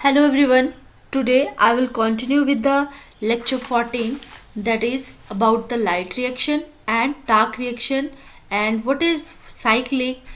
Hello everyone. Today I will continue with the lecture 14, that is about the light reaction and dark reaction and what is cyclic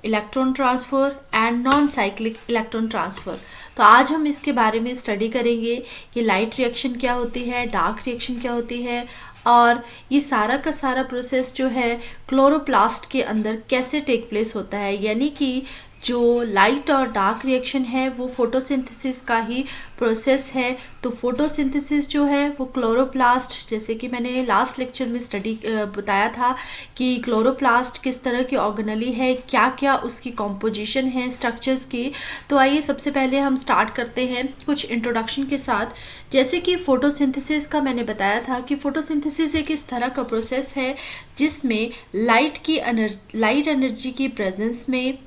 electron transfer and non cyclic electron transfer. तो आज हम इसके बारे में study करेंगे कि light reaction क्या होती है, डार्क रिएक्शन क्या होती है और ये सारा का सारा प्रोसेस जो है क्लोरोप्लास्ट के अंदर कैसे टेक प्लेस होता है। यानी कि जो लाइट और डार्क रिएक्शन है वो फोटोसिंथेसिस का ही प्रोसेस है। तो फोटोसिंथेसिस जो है वो क्लोरोप्लास्ट, जैसे कि मैंने लास्ट लेक्चर में स्टडी बताया था कि क्लोरोप्लास्ट किस तरह की ऑर्गेनेली है, क्या क्या उसकी कॉम्पोजिशन है स्ट्रक्चर्स की। तो आइए सबसे पहले हम स्टार्ट करते हैं कुछ इंट्रोडक्शन के साथ। जैसे कि फोटोसिंथेसिस का मैंने बताया था कि फोटोसिंथेसिस एक इस तरह का प्रोसेस है जिसमें लाइट एनर्जी की प्रेजेंस में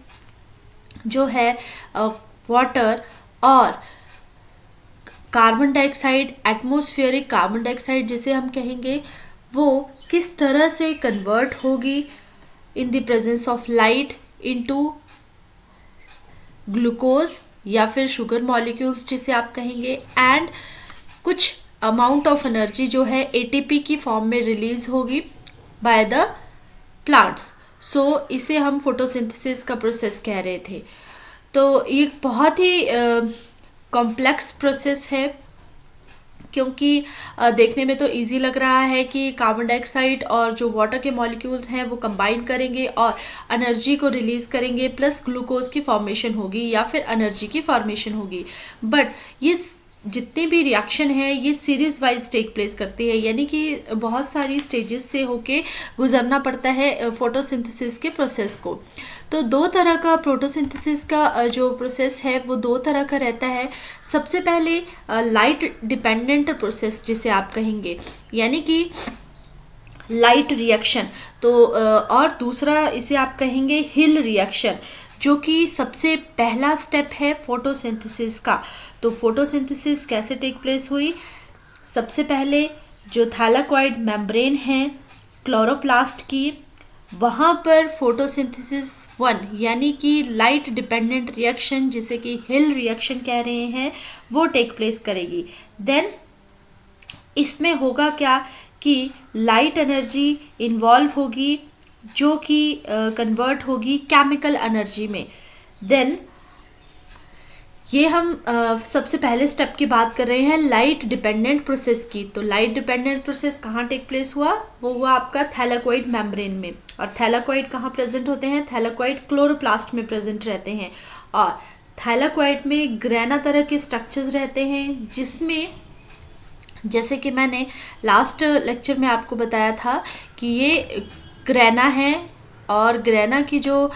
जो है वाटर और carbon dioxide, atmospheric carbon dioxide जिसे हम कहेंगे, वो किस तरह से कन्वर्ट होगी in the presence of light into glucose या फिर शुगर मॉलिक्यूल्स जिसे आप कहेंगे, एंड कुछ अमाउंट ऑफ एनर्जी जो है एटीपी की फॉर्म में रिलीज होगी बाय द प्लांट्स। सो इसे हम फोटोसिंथेसिस का प्रोसेस कह रहे थे। तो ये बहुत ही कॉम्प्लेक्स प्रोसेस है क्योंकि देखने में तो इजी लग रहा है कि कार्बन डाइऑक्साइड और जो वाटर के मॉलिक्यूल्स हैं वो कंबाइन करेंगे और एनर्जी को रिलीज़ करेंगे, प्लस ग्लूकोज की फॉर्मेशन होगी या फिर एनर्जी की फॉर्मेशन होगी। बट ये जितनी भी रिएक्शन है ये सीरीज वाइज टेक प्लेस करती है, यानी कि बहुत सारी स्टेजेस से होके गुजरना पड़ता है फोटोसिंथेसिस के प्रोसेस को। तो दो तरह का फोटोसिंथेसिस का जो प्रोसेस है वो दो तरह का रहता है। सबसे पहले लाइट डिपेंडेंट प्रोसेस जिसे आप कहेंगे, यानी कि लाइट रिएक्शन। तो और दूसरा इसे आप कहेंगे हिल रिएक्शन, जो कि सबसे पहला स्टेप है फोटोसिंथेसिस का। तो फोटोसिंथेसिस कैसे टेक प्लेस हुई? सबसे पहले जो थैलाकोइड मेम्ब्रेन है क्लोरोप्लास्ट की, वहाँ पर फोटोसिंथेसिस 1 यानी कि लाइट डिपेंडेंट रिएक्शन जिसे कि हिल रिएक्शन कह रहे हैं वो टेक प्लेस करेगी। देन इसमें होगा क्या कि लाइट एनर्जी इन्वॉल्व होगी जो कि कन्वर्ट होगी केमिकल एनर्जी में। देन ये हम सबसे पहले स्टेप की बात कर रहे हैं लाइट डिपेंडेंट प्रोसेस की। तो लाइट डिपेंडेंट प्रोसेस कहाँ टेक प्लेस हुआ? वो हुआ आपका थैलाकोइड मेम्ब्रेन में। और थैलाकोइड कहाँ प्रेजेंट होते हैं? थैलाकोइड क्लोरोप्लास्ट में प्रेजेंट रहते हैं। और थैलाकोइड में ग्रेना तरह के स्ट्रक्चर्स रहते हैं जिसमें, जैसे कि मैंने लास्ट लेक्चर में आपको बताया था कि ये ग्रेना है और ग्रेना की जो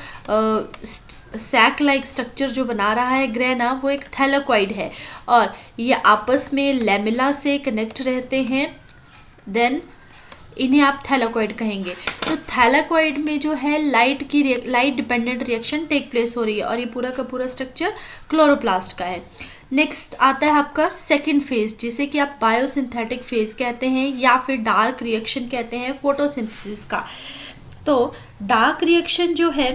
सैक लाइक स्ट्रक्चर जो बना रहा है ग्रेना, वो एक थैलाकोइड है और ये आपस में लैमेला से कनेक्ट रहते हैं। देन इन्हें आप थैलाकोइड कहेंगे। तो थैलाकोइड में जो है light dependent reaction take place हो रही है और ये पूरा का पूरा स्ट्रक्चर क्लोरोप्लास्ट का है। नेक्स्ट आता है आपका सेकंड फेज जिसे कि आप बायोसिंथेटिक फेज कहते हैं या फिर डार्क रिएक्शन कहते हैं फोटोसिंथेसिस का। तो डार्क रिएक्शन जो है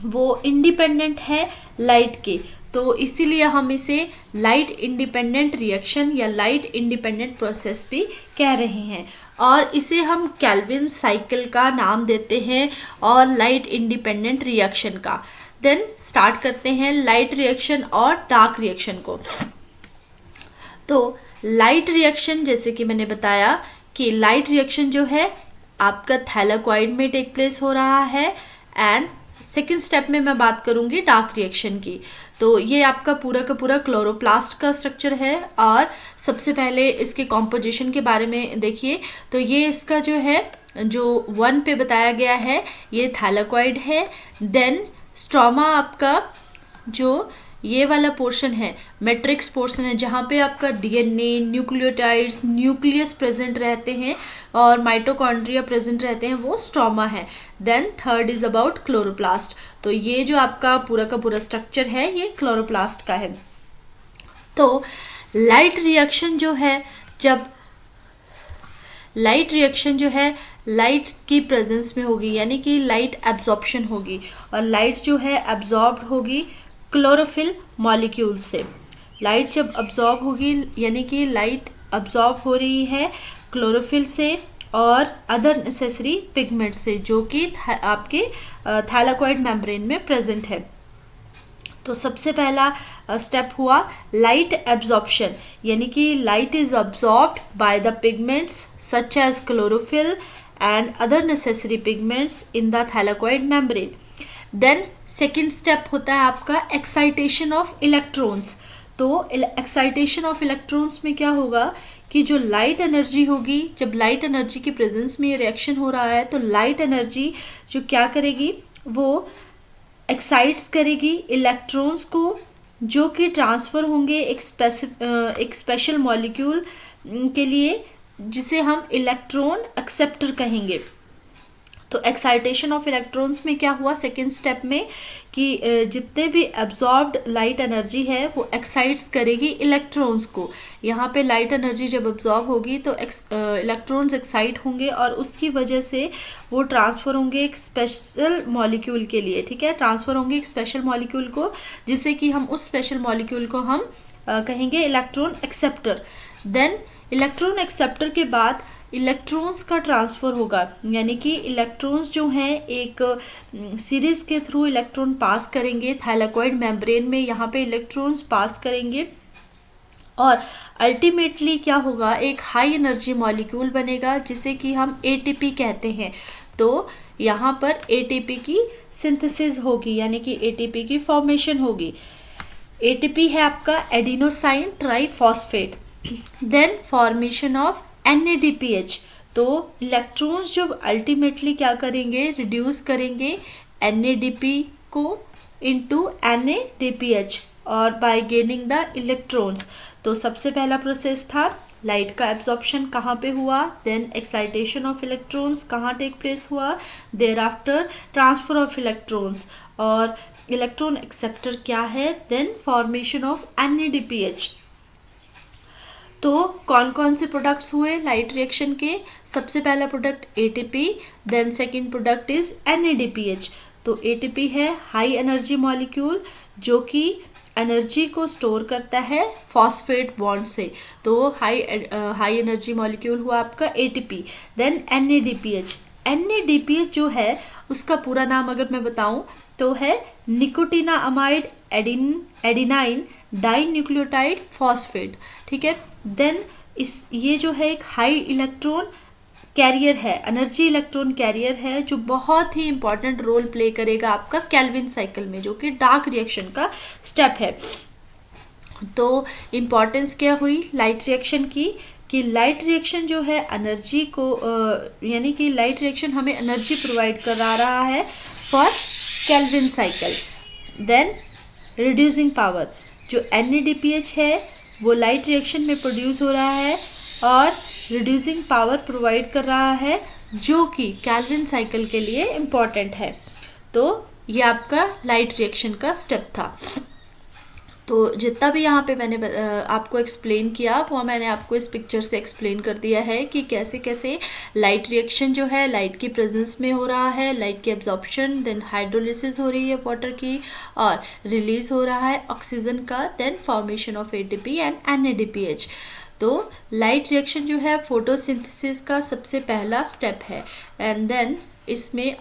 वो इंडिपेंडेंट है लाइट के, तो इसीलिए हम इसे लाइट इंडिपेंडेंट रिएक्शन या लाइट इंडिपेंडेंट प्रोसेस भी कह रहे हैं और इसे हम केल्विन साइकिल का नाम देते हैं और लाइट इंडिपेंडेंट रिएक्शन का। देन स्टार्ट करते हैं लाइट रिएक्शन और डार्क रिएक्शन को। तो लाइट रिएक्शन, जैसे कि मैंने बताया कि लाइट रिएक्शन जो है आपका थैलाकोइड में टेक प्लेस हो रहा है। एंड सेकेंड स्टेप में मैं बात करूंगी डार्क रिएक्शन की। तो ये आपका पूरा का पूरा क्लोरोप्लास्ट का स्ट्रक्चर है और सबसे पहले इसके कॉम्पोजिशन के बारे में देखिए। तो ये इसका जो है जो 1 पे बताया गया है ये थैलाकोइड है। देन स्ट्रोमा आपका जो ये वाला पोर्शन है मैट्रिक्स पोर्शन है जहाँ पे आपका डीएनए, न्यूक्लियोटाइड्स, न्यूक्लियस प्रेजेंट रहते हैं और माइटोकॉन्ड्रिया प्रेजेंट रहते हैं, वो स्ट्रोमा है। Then third is about chloroplast. तो ये जो आपका पूरा का पूरा स्ट्रक्चर है ये क्लोरोप्लास्ट का है। तो लाइट रिएक्शन जो है, जब लाइट रिएक्शन जो है लाइट की प्रेजेंस में होगी, यानी कि लाइट एब्जॉर्प्शन होगी और लाइट जो है एब्जॉर्ब्ड होगी क्लोरोफिल मॉलिक्यूल से। लाइट जब अब्जॉर्ब होगी, यानी कि लाइट अब्जॉर्ब हो रही है क्लोरोफिल से और अदर नेसेसरी पिगमेंट से, जो कि आपके थैलाकॉइड मेम्ब्रेन में प्रेजेंट है। तो सबसे पहला स्टेप हुआ लाइट एब्जॉर्प्शन, यानी कि light is absorbed by the pigments such as chlorophyll and other necessary pigments in the thylakoid membrane. Then second step होता है आपका एक्साइटेशन ऑफ इलेक्ट्रॉन्स। तो एक्साइटेशन ऑफ इलेक्ट्रॉन्स में क्या होगा कि जो लाइट एनर्जी होगी, जब लाइट एनर्जी की प्रेजेंस में ये रिएक्शन हो रहा है तो लाइट एनर्जी जो क्या करेगी, वो एक्साइट्स करेगी इलेक्ट्रॉन्स को, जो कि ट्रांसफ़र होंगे एक स्पेशल मॉलिक्यूल के लिए जिसे हम इलेक्ट्रॉन एक्सेप्टर कहेंगे। तो एक्साइटेशन ऑफ इलेक्ट्रॉन्स में क्या हुआ सेकेंड स्टेप में कि जितने भी एब्जॉर्ब्ड लाइट एनर्जी है वो एक्साइट्स करेगी इलेक्ट्रॉन्स को। यहाँ पे लाइट एनर्जी जब एब्जॉर्ब होगी तो इलेक्ट्रॉन्स एक्साइट होंगे और उसकी वजह से वो ट्रांसफ़र होंगे एक स्पेशल मॉलिक्यूल के लिए, ठीक है, ट्रांसफ़र होंगे एक स्पेशल मॉलिक्यूल को, जिससे कि हम उस स्पेशल मॉलिक्यूल को हम कहेंगे electron acceptor. Then electron acceptor के बाद इलेक्ट्रॉन्स का ट्रांसफ़र होगा, यानी कि इलेक्ट्रॉन्स जो हैं एक सीरीज़ के थ्रू इलेक्ट्रॉन पास करेंगे थैलाकॉइड मेम्ब्रेन में, यहाँ पे इलेक्ट्रॉन्स पास करेंगे और अल्टीमेटली क्या होगा, एक हाई एनर्जी मॉलिक्यूल बनेगा जिसे कि हम एटीपी कहते हैं। तो यहाँ पर एटीपी की सिंथेसिस होगी, यानी कि एटीपी की फॉर्मेशन होगी। एटीपी है आपका adenosine triphosphate. Then formation of NADPH। तो इलेक्ट्रॉन्स जब अल्टीमेटली क्या करेंगे, रिड्यूस करेंगे NADP को इनटू NADPH और बाय गेनिंग द इलेक्ट्रॉन्स। तो सबसे पहला प्रोसेस था लाइट का एब्जॉर्प्शन कहाँ पे हुआ, देन एक्साइटेशन ऑफ इलेक्ट्रॉन्स कहाँ टेक प्लेस हुआ, thereafter transfer of electrons और इलेक्ट्रॉन एक्सेप्टर क्या है, देन फॉर्मेशन ऑफ NADPH। तो कौन कौन से प्रोडक्ट्स हुए लाइट रिएक्शन के, सबसे पहला product ATP, then second product is NADPH। तो एटीपी है हाई एनर्जी मॉलिक्यूल जो कि एनर्जी को स्टोर करता है फॉस्फेट बॉन्ड से, तो हाई एनर्जी मॉलिक्यूल हुआ आपका एटीपी। Then NADPH। NADPH जो है उसका पूरा नाम अगर मैं बताऊं तो है nicotinamide adenine dinucleotide phosphate, ठीक है। देन ये जो है एक हाई इलेक्ट्रॉन कैरियर है, एनर्जी इलेक्ट्रॉन कैरियर है, जो बहुत ही इंपॉर्टेंट रोल प्ले करेगा आपका केल्विन साइकिल में, जो कि डार्क रिएक्शन का स्टेप है। तो इम्पॉर्टेंस क्या हुई लाइट रिएक्शन की कि लाइट रिएक्शन जो है एनर्जी को यानी कि लाइट रिएक्शन हमें एनर्जी प्रोवाइड करा रहा है for Calvin cycle. Then reducing power, जो NADPH है वो लाइट रिएक्शन में प्रोड्यूस हो रहा है और रिड्यूसिंग पावर प्रोवाइड कर रहा है, जो कि केल्विन साइकिल के लिए इम्पॉर्टेंट है। तो ये आपका लाइट रिएक्शन का स्टेप था। तो जितना भी यहाँ पे मैंने आपको एक्सप्लेन किया वो मैंने आपको इस पिक्चर से एक्सप्लेन कर दिया है कि कैसे कैसे लाइट रिएक्शन जो है लाइट की प्रेजेंस में हो रहा है, लाइट की एब्जॉर्प्शन, देन हाइड्रोलिसिस हो रही है वाटर की और रिलीज हो रहा है ऑक्सीजन का, then formation of ATP and NADPH। तो लाइट रिएक्शन जो है फोटोसिंथेसिस का सबसे पहला स्टेप है एंड देन इसमें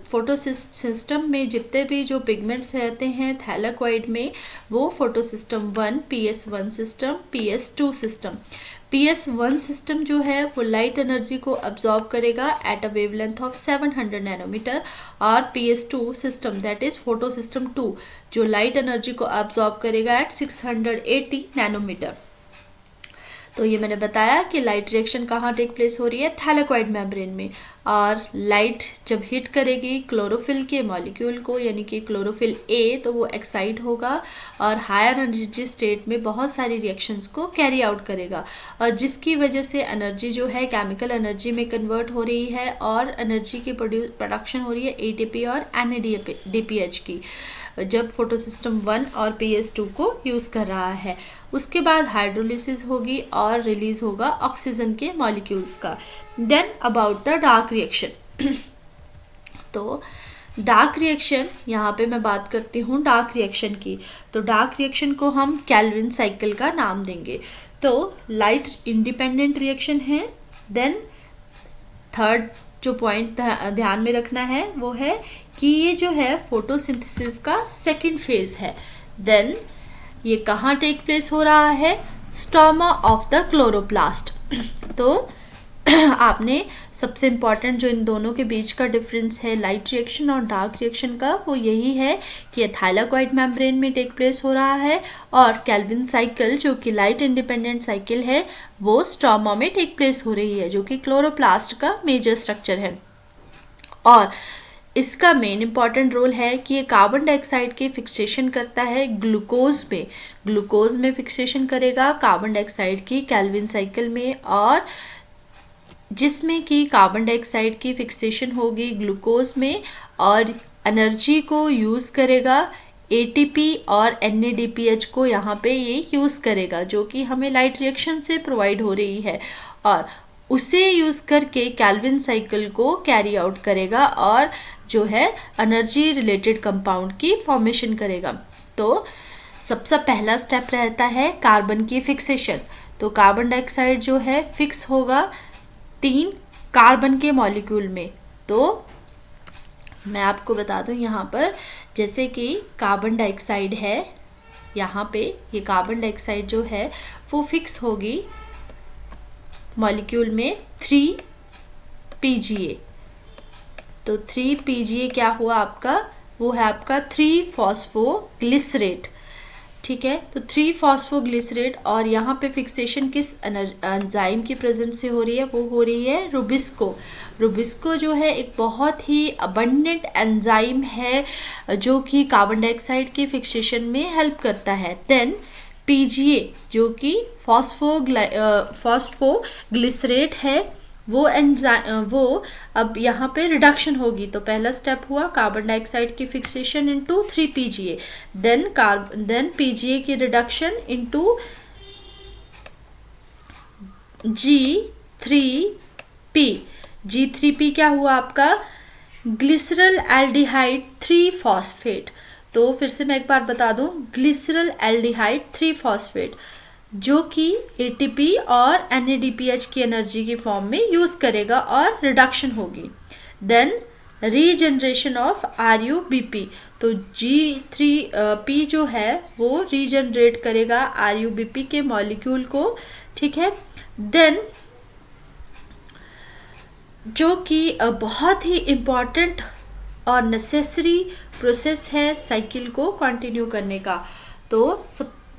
फोटोसिस्टम में जितने भी जो पिगमेंट्स रहते हैं थैलाकॉइड में वो photosystem 1, PS1 system, PS2 system. PS1 system जो है वो लाइट एनर्जी को अब्जॉर्ब करेगा at a wavelength of 700 nanometer और PS2 system that is photosystem 2 जो लाइट एनर्जी को अब्जॉर्ब करेगा एट 680 नैनोमीटर। तो ये मैंने बताया कि लाइट रिएक्शन कहाँ टेक प्लेस हो रही है थैलाकॉइड मेम्ब्रेन में, और लाइट जब हिट करेगी क्लोरोफिल के मॉलिक्यूल को यानी कि क्लोरोफिल A तो वो एक्साइट होगा और हायर एनर्जी स्टेट में बहुत सारी रिएक्शंस को कैरी आउट करेगा और जिसकी वजह से एनर्जी जो है केमिकल एनर्जी में कन्वर्ट हो रही है और एनर्जी की प्रोडक्शन हो रही है ATP और NADPH की जब फोटोसिस्टम 1 और PS2 को यूज़ कर रहा है। उसके बाद हाइड्रोलिसिस होगी और रिलीज होगा ऑक्सीजन के मॉलिक्यूल्स का। Then about the dark reaction तो डार्क रिएक्शन, यहाँ पे मैं बात करती हूँ डार्क रिएक्शन की। तो डार्क रिएक्शन को हम कैल्विन साइकिल का नाम देंगे। तो लाइट इंडिपेंडेंट रिएक्शन है। देन थर्ड जो पॉइंट ध्यान में रखना है वो है कि ये जो है फोटोसिंथेसिस का सेकंड फेज है। देन ये कहाँ टेक प्लेस हो रहा है? Stoma of the chloroplast. तो आपने सबसे इम्पॉर्टेंट जो इन दोनों के बीच का डिफरेंस है लाइट रिएक्शन और डार्क रिएक्शन का, वो यही है कि ये थाइलाकॉइड मेम्ब्रेन में टेक प्लेस हो रहा है और कैल्विन साइकिल जो कि लाइट इंडिपेंडेंट साइकिल है वो स्टोमा में टेक प्लेस हो रही है, जो कि क्लोरोप्लास्ट का मेजर स्ट्रक्चर है। और इसका मेन इंपॉर्टेंट रोल है कि ये कार्बन डाइऑक्साइड की फिक्सेशन करता है ग्लूकोज में फिक्सेशन करेगा कार्बन डाइऑक्साइड की कैल्विन साइकिल में, और जिसमें कि कार्बन डाइऑक्साइड की फिक्सेशन होगी ग्लूकोज में और एनर्जी को यूज़ करेगा एटीपी और एनएडीपीएच को यहाँ पे ये यूज़ करेगा, जो कि हमें लाइट रिएक्शन से प्रोवाइड हो रही है, और उसे यूज़ करके कैल्विन साइकिल को कैरी आउट करेगा और जो है एनर्जी रिलेटेड कंपाउंड की फॉर्मेशन करेगा। तो सबसे पहला स्टेप रहता है कार्बन की फिक्सेशन। तो कार्बन डाइऑक्साइड जो है फिक्स होगा 3 कार्बन के मॉलिक्यूल में। तो मैं आपको बता दूं यहाँ पर, जैसे कि कार्बन डाइऑक्साइड है, यहाँ पे ये कार्बन डाइऑक्साइड जो है वो फिक्स होगी मॉलिक्यूल में 3 PGA। तो 3 PGA क्या हुआ आपका? वो है आपका 3 फॉस्फोग्लिसरेट। ठीक है, तो 3 फॉस्फोग्लिसरेट, और यहाँ पे फिक्सेशन किस एंजाइम की प्रेजेंस से हो रही है? वो हो रही है रुबिस्को जो है एक बहुत ही अबंडेंट एंजाइम है जो कि कार्बन डाइऑक्साइड की फिक्सेशन में हेल्प करता है। देन PGA जो कि फॉस्फोग्लिसरेट है, वो अब यहाँ पे रिडक्शन होगी। तो पहला स्टेप हुआ कार्बन डाइऑक्साइड की फिक्सेशन इनटू 3 PGA, देन PGA की रिडक्शन इनटू G3P क्या हुआ आपका? Glyceraldehyde 3 phosphate. तो फिर से मैं एक बार बता दूं, ग्लिसरल एल्डिहाइड 3 फॉस्फेट जो कि ATP और NADPH की एनर्जी की फॉर्म में यूज़ करेगा और रिडक्शन होगी। Then regeneration of RUBP। तो G3P जो है वो रीजनरेट करेगा RUBP के मॉलिक्यूल को। ठीक है, देन जो कि बहुत ही इम्पॉर्टेंट और नेसेसरी प्रोसेस है साइकिल को कंटिन्यू करने का। तो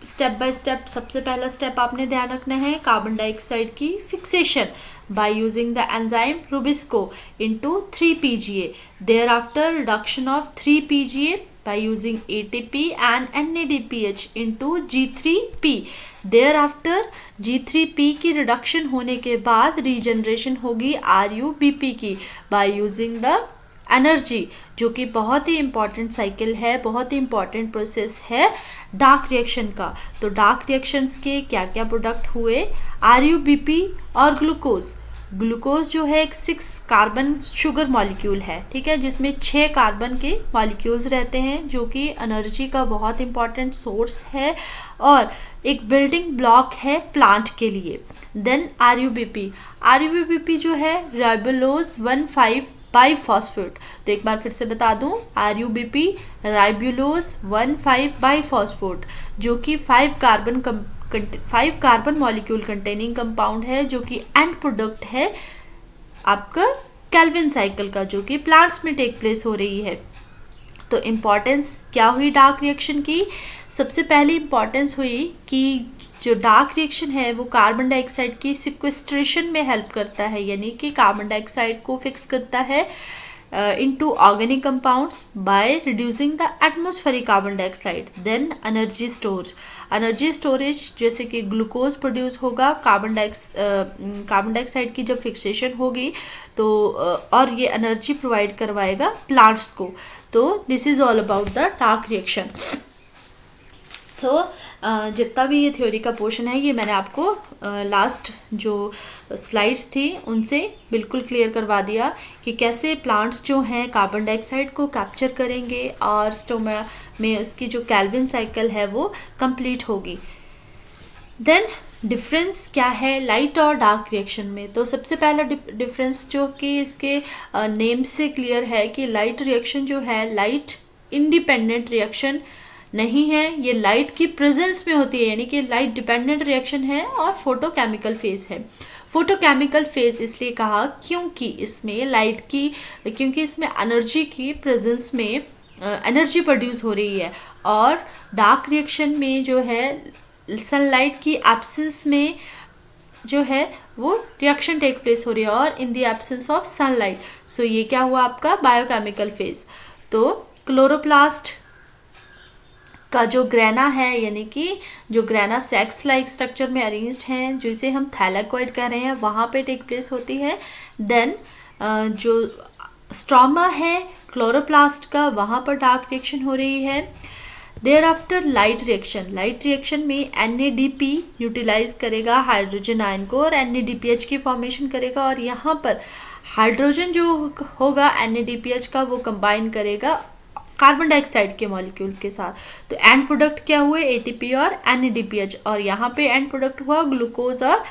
स्टेप बाय स्टेप सबसे पहला स्टेप आपने ध्यान रखना है कार्बन डाइऑक्साइड की fixation by using the enzyme Rubisco into 3 PGA, thereafter reduction of 3 PGA by using ATP and NADPH into G3P, thereafter G3P की रिडक्शन होने के बाद रीजनरेशन होगी RUBP की by using the एनर्जी, जो कि बहुत ही इम्पॉर्टेंट साइकिल है, बहुत ही इम्पॉर्टेंट प्रोसेस है डार्क रिएक्शन का। तो डार्क रिएक्शंस के क्या क्या प्रोडक्ट हुए? RUBP और ग्लूकोज जो है एक 6 कार्बन शुगर मॉलिक्यूल है, ठीक है, जिसमें 6 कार्बन के मॉलिक्यूल्स रहते हैं, जो कि एनर्जी का बहुत इंपॉर्टेंट सोर्स है और एक बिल्डिंग ब्लॉक है प्लांट के लिए। देन RUBP जो है राइबोलोज 1,5 बाइफॉस्फेट। तो एक बार फिर से बता दूं, RUBP राइबोलोज 1,5 बाइफॉस्फेट जो कि 5 कार्बन मॉलिक्यूल कंटेनिंग कंपाउंड है, जो कि एंड प्रोडक्ट है आपका कैल्विन साइकिल का, जो कि प्लांट्स में टेक प्लेस हो रही है। तो इम्पॉर्टेंस क्या हुई डार्क रिएक्शन की? सबसे पहली इम्पॉर्टेंस हुई कि जो डार्क रिएक्शन है वो कार्बन डाइऑक्साइड की सिक्वेस्ट्रेशन में हेल्प करता है, यानी कि कार्बन डाइऑक्साइड को फिक्स करता है into organic compounds by reducing the atmospheric carbon dioxide. Then energy storage, जैसे कि ग्लूकोज प्रोड्यूस होगा कार्बन डाइऑक्साइड की जब फिक्सेशन होगी तो और ये एनर्जी प्रोवाइड करवाएगा प्लांट्स को। तो this is all about the dark reaction. So जितना भी ये थ्योरी का पोर्शन है ये मैंने आपको लास्ट जो स्लाइड्स थी उनसे बिल्कुल क्लियर करवा दिया कि कैसे प्लांट्स जो हैं कार्बन डाइऑक्साइड को कैप्चर करेंगे और स्टोमा में उसकी जो कैल्विन साइकिल है वो कंप्लीट होगी। देन डिफरेंस क्या है लाइट और डार्क रिएक्शन में। तो सबसे पहला डिफरेंस जो कि इसके नेम से क्लियर है कि लाइट रिएक्शन जो है लाइट इंडिपेंडेंट रिएक्शन नहीं है, ये लाइट की प्रेजेंस में होती है, यानी कि लाइट डिपेंडेंट रिएक्शन है और फोटोकेमिकल फेज है। फोटोकेमिकल फेज इसलिए कहा क्योंकि इसमें एनर्जी की प्रेजेंस में एनर्जी प्रोड्यूस हो रही है, और डार्क रिएक्शन में जो है सनलाइट की एब्सेंस में जो है वो रिएक्शन टेक प्लेस हो रही है, और in the absence of sunlight. So ये क्या हुआ आपका बायोकेमिकल फेज। तो क्लोरोप्लास्ट का जो ग्रेना है, यानी कि जो ग्रेना सेक्स लाइक स्ट्रक्चर में अरेंज्ड हैं, जिसे हम थैलेकोइड कह रहे हैं, वहाँ पे टेक प्लेस होती है। देन जो स्ट्रोमा है क्लोरोप्लास्ट का, वहाँ पर डार्क रिएक्शन हो रही है। देयर आफ्टर लाइट रिएक्शन में NADP यूटिलाइज करेगा हाइड्रोजन आयन को और NADPH की फॉर्मेशन करेगा, और यहाँ पर हाइड्रोजन जो होगा NADPH का वो कंबाइन करेगा कार्बन डाइऑक्साइड के मॉलिक्यूल के साथ। तो एंड प्रोडक्ट क्या हुए ATP और NADPH, और यहाँ पे एंड प्रोडक्ट हुआ ग्लूकोज और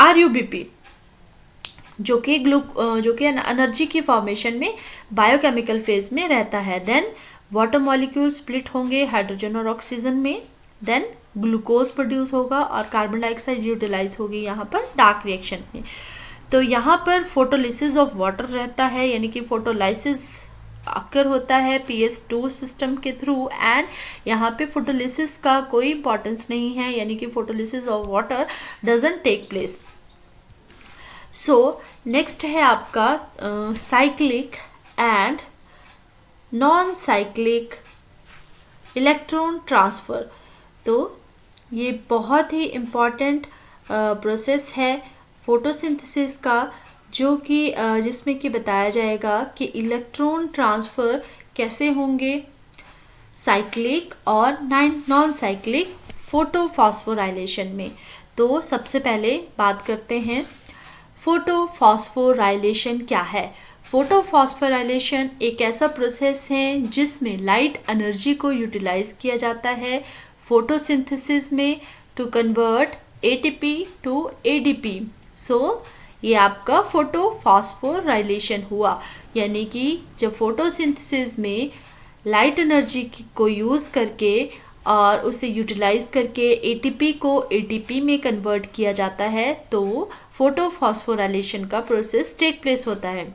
RUBP जो कि एनर्जी की फॉर्मेशन में बायोकेमिकल फेज में रहता है। देन वाटर मॉलिक्यूल स्प्लिट होंगे हाइड्रोजन और ऑक्सीजन में, देन ग्लूकोज प्रोड्यूस होगा और कार्बन डाइऑक्साइड यूटिलाइज होगी यहाँ पर डार्क रिएक्शन में। तो यहाँ पर फोटोलिसिस ऑफ वाटर रहता है, यानी कि फोटोलाइसिस अकर होता है PS2 सिस्टम के थ्रू, एंड यहाँ पे फोटोलिसिस का कोई इंपॉर्टेंस नहीं है, यानी कि photolysis of water doesn't take place. So next है आपका cyclic and non cyclic electron transfer. तो ये बहुत ही इम्पॉर्टेंट प्रोसेस है फोटोसिंथेसिस का, जो कि जिसमें कि बताया जाएगा कि इलेक्ट्रॉन ट्रांसफ़र कैसे होंगे साइक्लिक और नॉन साइक्लिक फोटोफॉस्फोराइलेशन में। तो सबसे पहले बात करते हैं फोटोफॉस्फोराइलेशन क्या है। फोटोफॉस्फोराइलेशन एक ऐसा प्रोसेस है जिसमें लाइट एनर्जी को यूटिलाइज किया जाता है फोटोसिंथेसिस में to convert ATP to ADP। So ये आपका फोटोफॉस्फोराइलेशन हुआ, यानी कि जब फोटोसिंथेसिस में लाइट एनर्जी को यूज़ करके और उसे यूटिलाइज करके ATP को ATP में कन्वर्ट किया जाता है, तो फोटोफॉस्फोराइलेशन का प्रोसेस टेक प्लेस होता है।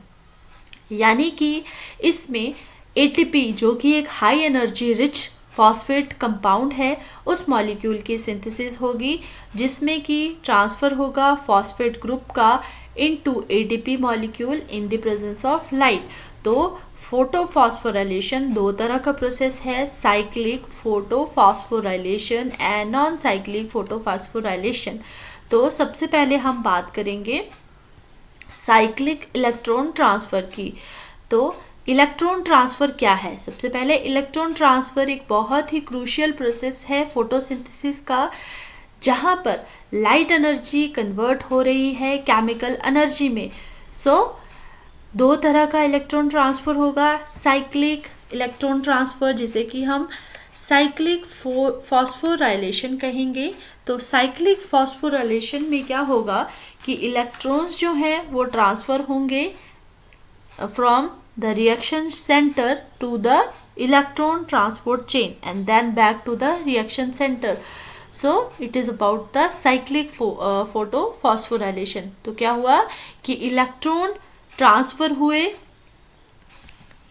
यानी कि इसमें ATP जो कि एक high energy rich phosphate compound है, उस मॉलिक्यूल की सिंथेसिस होगी जिसमें कि ट्रांसफ़र होगा फॉस्फेट ग्रुप का into ADP molecule in the presence of light. तो फोटोफॉस्फोराइलेशन दो तरह का प्रोसेस है, cyclic photophosphorylation and non cyclic photophosphorylation. तो सबसे पहले हम बात करेंगे साइक्लिक इलेक्ट्रॉन ट्रांसफ़र की। तो इलेक्ट्रॉन ट्रांसफ़र क्या है? सबसे पहले इलेक्ट्रॉन ट्रांसफ़र एक बहुत ही क्रूशियल प्रोसेस है फोटोसिंथेसिस का, जहाँ पर लाइट एनर्जी कन्वर्ट हो रही है केमिकल एनर्जी में। सो दो तरह का इलेक्ट्रॉन ट्रांसफ़र होगा, साइक्लिक इलेक्ट्रॉन ट्रांसफ़र जिसे कि हम साइक्लिक फॉस्फोराइलेशन कहेंगे। तो साइक्लिक फॉस्फोराइलेशन में क्या होगा कि इलेक्ट्रॉन्स जो हैं वो ट्रांसफ़र होंगे from the reaction center to the electron transport chain and then back to the reaction center. So it is about the cyclic photophosphorylation. तो क्या हुआ कि इलेक्ट्रॉन ट्रांसफ़र हुए,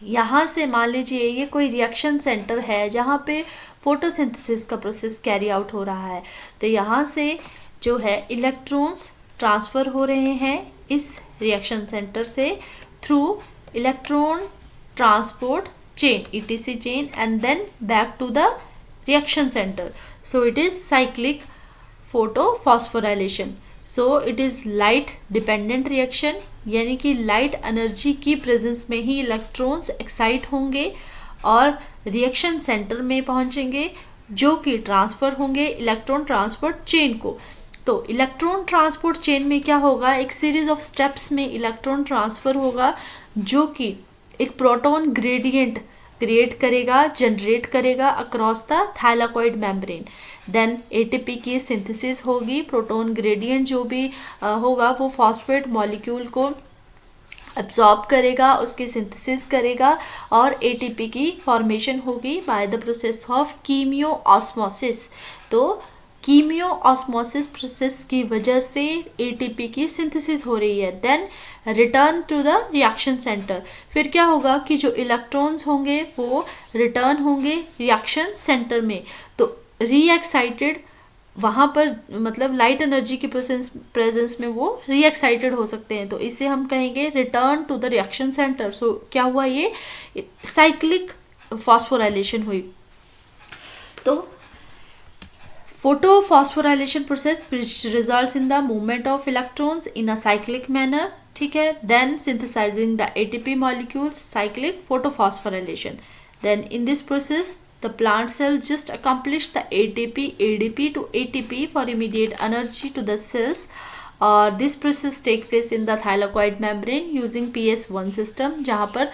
यहाँ से मान लीजिए ये कोई रिएक्शन सेंटर है जहाँ पे फोटोसिंथेसिस का प्रोसेस कैरी आउट हो रहा है, तो यहाँ से जो है इलेक्ट्रॉन्स ट्रांसफ़र हो रहे हैं इस रिएक्शन सेंटर से through electron transport chain ETC chain and then back to the reaction center. So it is cyclic photophosphorylation. So it is light dependent reaction, यानी कि लाइट एनर्जी की प्रेजेंस में ही electrons excite होंगे और reaction centre में पहुंचेंगे जो कि ट्रांसफ़र होंगे इलेक्ट्रॉन ट्रांसपोर्ट चेन को। तो इलेक्ट्रॉन ट्रांसपोर्ट चेन में क्या होगा, एक सीरीज ऑफ स्टेप्स में इलेक्ट्रॉन ट्रांसफ़र होगा जो कि एक प्रोटॉन ग्रेडियंट क्रिएट करेगा, जनरेट करेगा across the thylakoid membrane. Then ATP की सिंथेसिस होगी, प्रोटॉन ग्रेडियंट जो भी होगा वो फॉस्फेट मॉलिक्यूल को एब्जॉर्ब करेगा, उसकी सिंथेसिस करेगा और एटीपी की फॉर्मेशन होगी by the process of chemiosmosis. तो कीमियो ऑस्मोसिस प्रोसेस की वजह से एटीपी की सिंथेसिस हो रही है। Then return to the reaction center, फिर क्या होगा कि जो इलेक्ट्रॉन्स होंगे वो रिटर्न होंगे रिएक्शन सेंटर में। तो रीएक्साइटेड वहाँ पर मतलब लाइट एनर्जी की प्रेजेंस में वो रीएक्साइटेड हो सकते हैं, तो इसे हम कहेंगे return to the reaction centre. So क्या हुआ, ये साइक्लिक फॉस्फोराइलेशन हुई। तो photophosphorylation process which results in the movement of electrons in a cyclic manner, ठीक है। then synthesizing the ATP molecules, cyclic photophosphorylation। then in this process the plant cell just accomplish the ADP to ATP for immediate energy to the cells, और this process take place in the thylakoid membrane using PS1 system जहाँ पर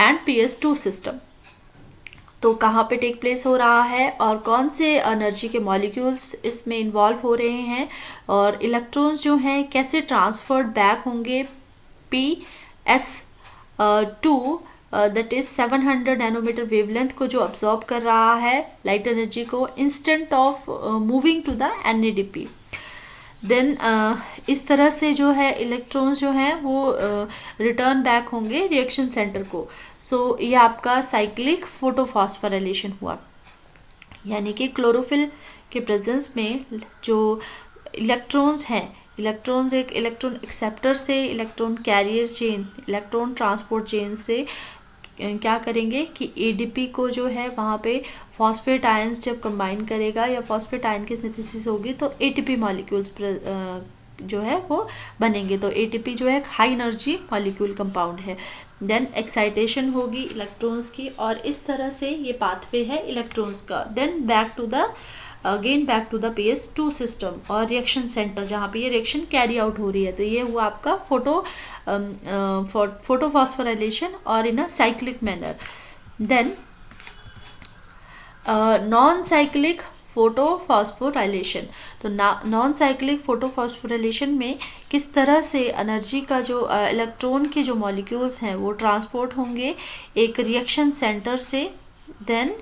and PS2 system। तो कहाँ पे take place हो रहा है और कौन से एनर्जी के मॉलिक्यूल्स इसमें इन्वॉल्व हो रहे हैं और इलेक्ट्रॉन्स जो हैं कैसे ट्रांसफर्ड बैक होंगे PS2 that is 700 nanometre wavelength को जो अब्जॉर्ब कर रहा है लाइट एनर्जी को instead of moving to the NADP। Then इस तरह से जो है इलेक्ट्रॉन्स जो हैं वो रिटर्न बैक होंगे रिएक्शन सेंटर को। सो ये आपका साइक्लिक फोटोफॉस्फोराइलेशन हुआ, यानी कि क्लोरोफिल के प्रेजेंस में जो इलेक्ट्रॉन्स हैं, इलेक्ट्रॉन्स एक इलेक्ट्रॉन एक्सेप्टर से electron carrier chain, electron transport chain से क्या करेंगे कि एडीपी को जो है वहाँ पे फॉस्फेट आयंस जब कंबाइन करेगा या फॉस्फेट आयन की सिंथेसिस होगी तो एटीपी मॉलिक्यूल्स जो है वो बनेंगे। तो एटीपी जो है एक हाई एनर्जी मॉलिक्यूल कंपाउंड है। देन एक्साइटेशन होगी इलेक्ट्रॉन्स की और इस तरह से ये पाथवे है इलेक्ट्रॉन्स का। Then back to the PS2 system और रिएक्शन सेंटर जहाँ पे ये रिएक्शन कैरी आउट हो रही है। तो ये हुआ आपका फोटोफॉस्फोराइलेशन और in a cyclic manner. Then non cyclic photophosphorylation, तो नॉन साइक्लिक फोटोफॉस्फोराइलेशन में किस तरह से एनर्जी का जो इलेक्ट्रॉन के जो मॉलिक्यूल्स हैं वो ट्रांसपोर्ट होंगे एक रिएक्शन सेंटर से। देन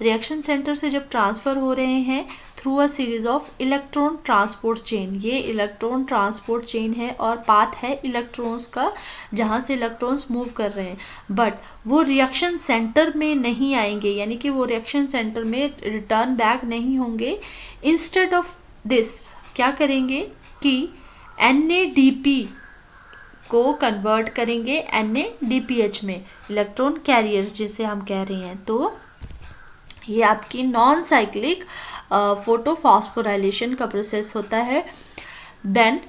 रिएक्शन सेंटर से जब ट्रांसफ़र हो रहे हैं through a series of electron transport chain, ये इलेक्ट्रॉन ट्रांसपोर्ट चेन है और पाथ है इलेक्ट्रॉन्स का जहाँ से इलेक्ट्रॉन्स मूव कर रहे हैं, बट वो रिएक्शन सेंटर में नहीं आएंगे, यानी कि वो रिएक्शन सेंटर में रिटर्न बैक नहीं होंगे। इंस्टेड ऑफ दिस क्या करेंगे कि NADP को कन्वर्ट करेंगे NADPH में, इलेक्ट्रॉन कैरियर्स जिसे हम कह रहे हैं। तो ये आपकी नॉन साइक्लिक फोटोफॉस्फोराइलेशन का प्रोसेस होता है। देन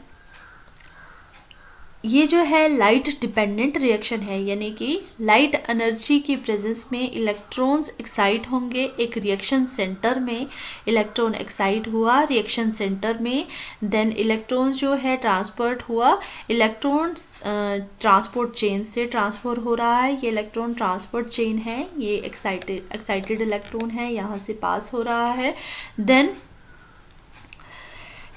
ये जो है लाइट डिपेंडेंट रिएक्शन है, यानी कि लाइट एनर्जी की प्रेजेंस में इलेक्ट्रॉन्स एक्साइट होंगे एक रिएक्शन सेंटर में। इलेक्ट्रॉन एक्साइट हुआ रिएक्शन सेंटर में, देन इलेक्ट्रॉन्स जो है ट्रांसपोर्ट हुआ, इलेक्ट्रॉन्स ट्रांसपोर्ट चेन से ट्रांसफर हो रहा है। ये इलेक्ट्रॉन ट्रांसपोर्ट चेन है, ये एक्साइटेड इलेक्ट्रॉन है, यहाँ से पास हो रहा है। देन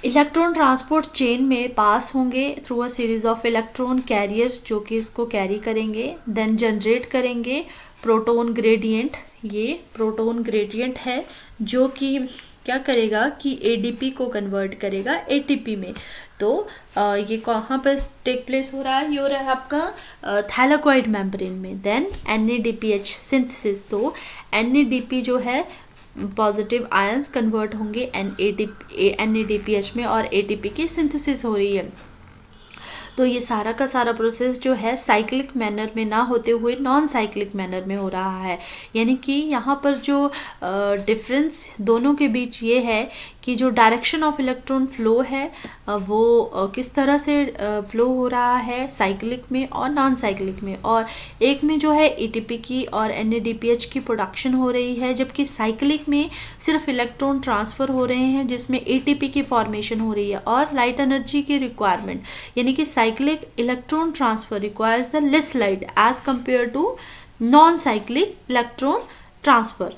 इलेक्ट्रॉन ट्रांसपोर्ट चेन में पास होंगे through a series of electron carriers जो कि इसको कैरी करेंगे। देन जनरेट करेंगे प्रोटॉन ग्रेडियंट, ये प्रोटॉन ग्रेडियंट है जो कि क्या करेगा कि ADP को कन्वर्ट करेगा ATP में। तो ये कहाँ पर टेक प्लेस हो रहा है, ये हो रहा है आपका थैलाकॉइड मेम्ब्रेन में। देन NADPH सिंथेसिस, तो NADP जो है पॉजिटिव आयंस कन्वर्ट होंगे NADPH में और ATP की सिंथेसिस हो रही है। तो ये सारा का सारा प्रोसेस जो है साइक्लिक मैनर में ना होते हुए नॉन साइक्लिक मैनर में हो रहा है। यानी कि यहाँ पर जो डिफरेंस दोनों के बीच ये है कि जो डायरेक्शन ऑफ इलेक्ट्रॉन फ्लो है वो किस तरह से फ्लो हो रहा है साइक्लिक में और नॉन साइक्लिक में। और एक में जो है एटीपी की और एनएडीपीएच की प्रोडक्शन हो रही है, जबकि साइक्लिक में सिर्फ इलेक्ट्रॉन ट्रांसफ़र हो रहे हैं जिसमें एटीपी की फॉर्मेशन हो रही है और लाइट एनर्जी की रिक्वायरमेंट, यानी कि cyclic electron transfer requires the less light as compare to non cyclic electron transfer.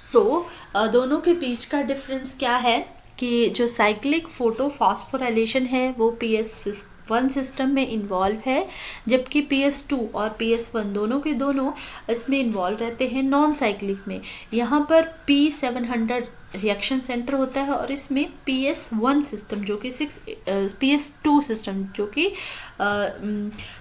So दोनों के बीच का डिफरेंस क्या है कि जो साइक्लिक फोटोफॉस्फोराइलेशन है वो PS1 सिस्टम में इन्वॉल्व है, जबकि PS2 और PS1 दोनों के दोनों इसमें इन्वॉल्व रहते हैं नॉन साइक्लिक में। यहाँ पर P700 रिएक्शन सेंटर होता है और इसमें PS1 सिस्टम जो कि PS2 सिस्टम जो कि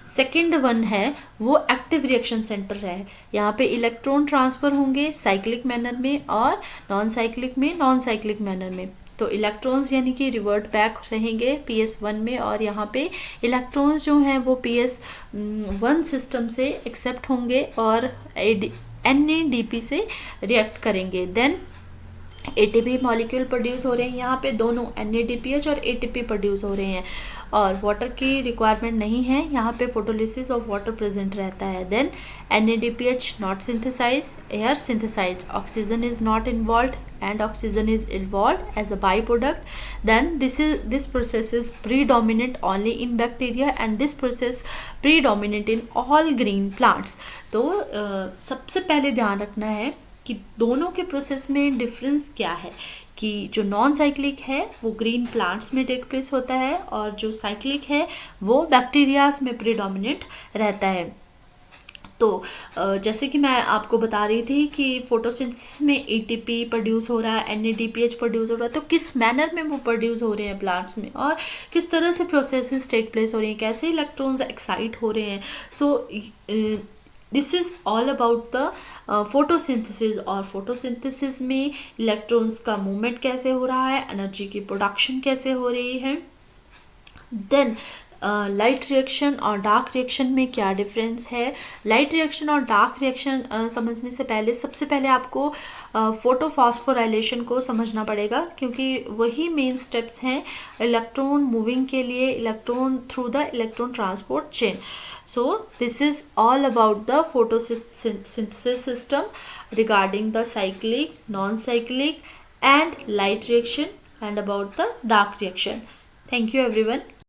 सेकेंड वन है वो एक्टिव रिएक्शन सेंटर है। यहाँ पे इलेक्ट्रॉन ट्रांसफ़र होंगे साइक्लिक मैनर में और नॉन साइक्लिक मैनर में। तो इलेक्ट्रॉन्स यानी कि रिवर्ट बैक रहेंगे PS1 में और यहाँ पे इलेक्ट्रॉन्स जो हैं वो PS1 सिस्टम से एक्सेप्ट होंगे और NADP से रिएक्ट करेंगे। देन एटीपी मॉलिक्यूल प्रोड्यूस हो रहे हैं, यहाँ पे दोनों NADPH और ATP प्रोड्यूस हो रहे हैं और वाटर की रिक्वायरमेंट नहीं है, यहाँ पे फोटोलिसिस ऑफ वाटर प्रेजेंट रहता है। Then NADPH not synthesize, air synthesize, oxygen is not involve and oxygen is involved as a byproduct. Then this process is predominant only in bacteria and this process predominant in all green plants. तो सबसे पहले ध्यान रखना है कि दोनों के process में डिफरेंस क्या है कि जो नॉन साइक्लिक है वो ग्रीन प्लांट्स में टेक प्लेस होता है और जो साइक्लिक है वो बैक्टीरियाज में प्रीडोमिनेंट रहता है। तो जैसे कि मैं आपको बता रही थी कि फोटोसिंथेसिस में एटीपी प्रोड्यूस हो रहा है, NADPH प्रोड्यूस हो रहा है, तो किस मैनर में वो प्रोड्यूस हो रहे हैं प्लांट्स में और किस तरह से प्रोसेसेस टेक प्लेस हो रही हैं, कैसे इलेक्ट्रॉन्स एक्साइट हो रहे हैं। So this is all about the photosynthesis. और फोटोसिंथेसिस में इलेक्ट्रॉन्स का मूवमेंट कैसे हो रहा है, एनर्जी की प्रोडक्शन कैसे हो रही है। देन लाइट रिएक्शन और डार्क रिएक्शन में क्या डिफरेंस है। लाइट रिएक्शन और डार्क रिएक्शन समझने से पहले सबसे पहले आपको फोटोफॉस्फोराइलेशन को समझना पड़ेगा क्योंकि वही मेन स्टेप्स हैं इलेक्ट्रॉन मूविंग के लिए, electron through the electron transport chain. So this is all about the photosynthesis system regarding the cyclic, non-cyclic and light reaction and about the dark reaction. Thank you everyone.